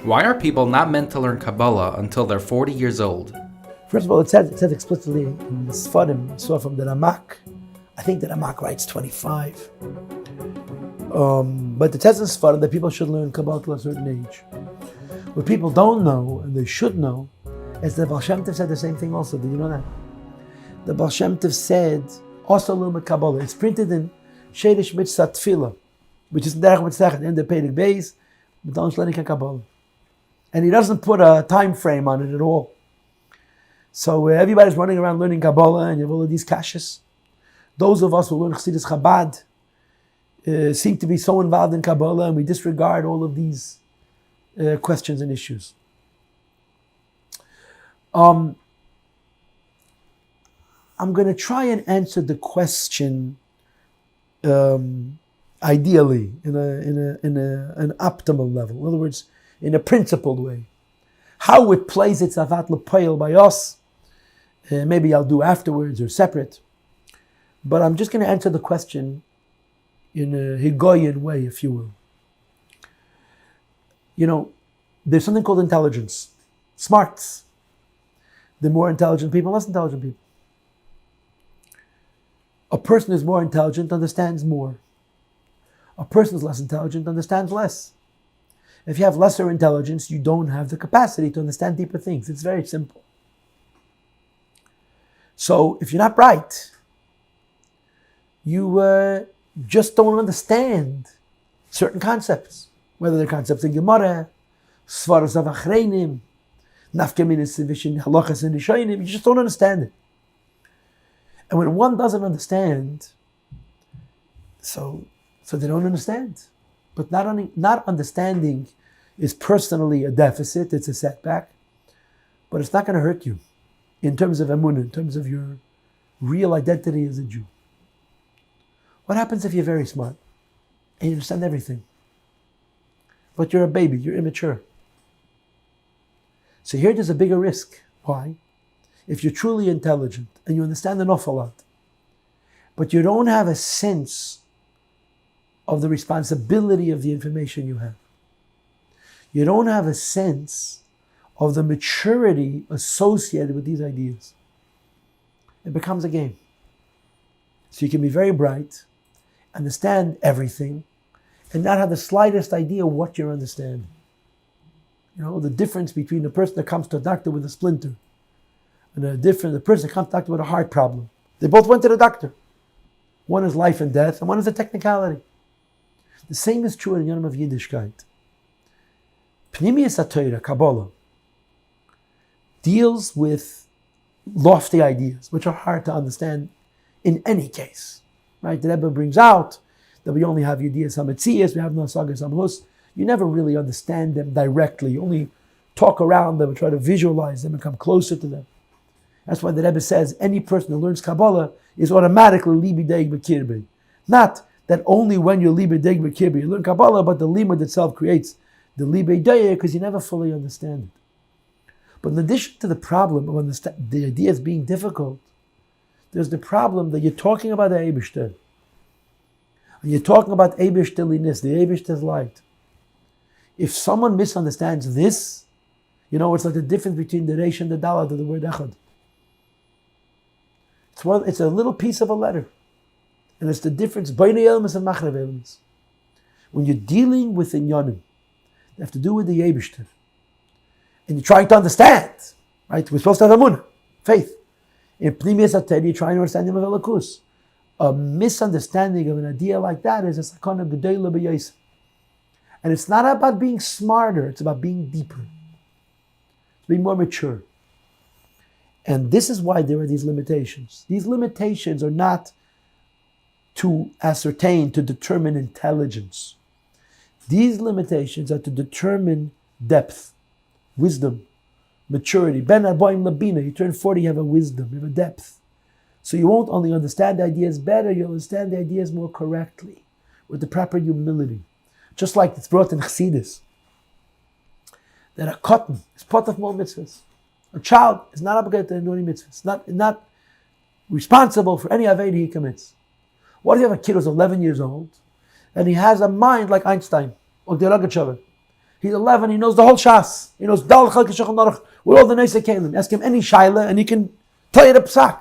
Why are people not meant to learn Kabbalah until they're 40 years old? First of all, it says explicitly in the Sfarim, you saw from the Ramak. I think the Ramak writes 25. But it says in Sfarim that people should learn Kabbalah to a certain age. What people don't know, and they should know, is that Baal Shem Tov said the same thing also. Did you know that? The Baal Shem Tov said, also learn Kabbalah. It's printed in Shedish Mitzvah Tefillah, which is in Derech Mitzvah, in the Perek Beis, but don't learn Kabbalah. And he doesn't put a time frame on it at all. So everybody's running around learning Kabbalah, and you have all of these kashas. Those of us who learn Chassidus Chabad seem to be so involved in Kabbalah, and we disregard all of these questions and issues. I'm going to try and answer the question ideally in an optimal level. In other words, in a principled way. How it plays its avat l'poil by us, maybe I'll do afterwards or separate. But I'm just going to answer the question in a Higoyan way, if you will. You know, there's something called intelligence. Smarts. The more intelligent people, less intelligent people. A person who's more intelligent understands more. A person who's less intelligent understands less. If you have lesser intelligence, you don't have the capacity to understand deeper things. It's very simple. So if you're not bright, you just don't understand certain concepts, whether they're concepts in Gemara, Svaros of Achreinim, Nafkeminis Vishin Halachas and Rishonim, you just don't understand it. And when one doesn't understand, so they don't understand. But not understanding is personally a deficit, it's a setback, but it's not going to hurt you in terms of emunah, in terms of your real identity as a Jew. What happens if you're very smart and you understand everything, but you're a baby, you're immature? So here there's a bigger risk. Why? If you're truly intelligent and you understand an awful lot, but you don't have a sense of the responsibility of the information you have. You don't have a sense of the maturity associated with these ideas. It becomes a game. So you can be very bright, understand everything, and not have the slightest idea what you're understanding. You know, the difference between a person that comes to a doctor with a splinter and the person that comes to a doctor with a heart problem. They both went to the doctor. One is life and death, and one is a technicality. The same is true in Yom of Yiddishkeit. Pnimiyas HaTorah, Kabbalah, deals with lofty ideas, which are hard to understand in any case. Right? The Rebbe brings out that we only have Yediyas HaMetzias, we have no Sagas HaMhus. You never really understand them directly. You only talk around them and try to visualize them and come closer to them. That's why the Rebbe says any person who learns Kabbalah is automatically libideg b'kirbe. Not that only when you're libideg b'kirbe you learn Kabbalah, but the limud itself creates the libideg because you never fully understand it. But in addition to the problem of the ideas being difficult, there's the problem that you're talking about the Eibishter. And you're talking about Eibishterliness, the Eibishter's light. If someone misunderstands this, you know, it's like the difference between the Reish and the Dalet of the word Echad. It's a little piece of a letter. And it's the difference Beinei Elmas and Machrev Elmas. When you're dealing with Inyanim, they have to do with the Eibishter. And you're trying to understand, right? We're supposed to have emunah, faith. In Pnimiyas HaTorah, you're trying to understand Yom HaVelakus. A misunderstanding of an idea like that is a sakana gedola b'yosef. And it's not about being smarter, it's about being deeper. Being more mature. And this is why there are these limitations. These limitations are not to ascertain, to determine intelligence. These limitations are to determine depth, wisdom, maturity. Ben Arboim Labina, you turn 40, you have a wisdom, you have a depth. So you won't only understand the ideas better, you'll understand the ideas more correctly, with the proper humility. Just like it's brought in Chassidus, that a cotton is part of more mitzvahs. A child is not obligated to do any mitzvahs, not responsible for any aved he commits. What if you have a kid who's 11 years old, and he has a mind like Einstein, or Deragachever? He's 11, he knows the whole Shas. He knows Dal Chalke Shechel Naruch with all the Neisei Kelim. Ask him any Shaila and he can tell you the Psak.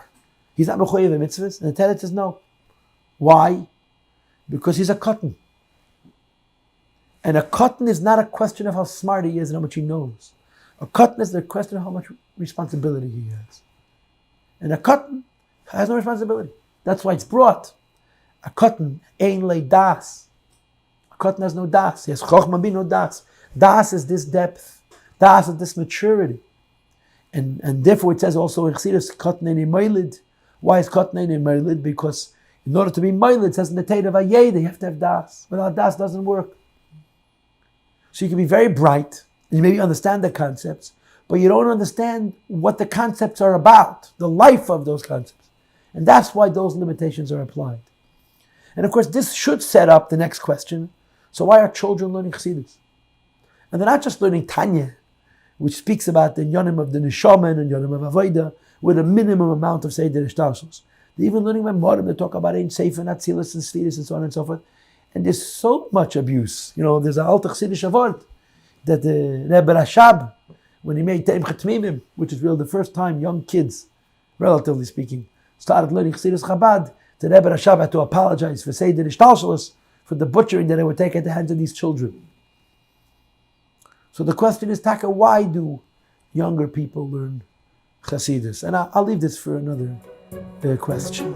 He's not Mechoyev in mitzvahs. And the Teretz says no. Why? Because he's a cotton. And a cotton is not a question of how smart he is and how much he knows. A cotton is the question of how much responsibility he has. And a cotton has no responsibility. That's why it's brought. A cotton ain't lay das. A cotton has no das. He has chokhmah bi no das. Das is this depth. Das is this maturity. And therefore it says also in Chassidus, cotton ain't meilid. Why is cotton ain't meilid? Because in order to be meilid, it says in the Torah of Ayeda, you have to have das. Without das, doesn't work. So you can be very bright, and you maybe understand the concepts, but you don't understand what the concepts are about, the life of those concepts. And that's why those limitations are applied. And of course, this should set up the next question. So why are children learning Chassidus? And they're not just learning Tanya, which speaks about the yonim of the Neshama and yonim of Avodah, with a minimum amount of Seder Ishtasos. They're even learning Memorim, they talk about Ein Sefer, Atzilus, and Sfiris, and so on and so forth. And there's so much abuse. There's an Alter Chassidish Avot that the Rebbe Rashab, when he made Achei Temimim, which is really the first time young kids, relatively speaking, started learning Chassidus Chabad, the Rebbe Rashab had to apologize for Seder Ishtasos, for the butchering that they would take at the hands of these children. So the question is, Taka, why do younger people learn Chassidus? And I'll leave this for another question.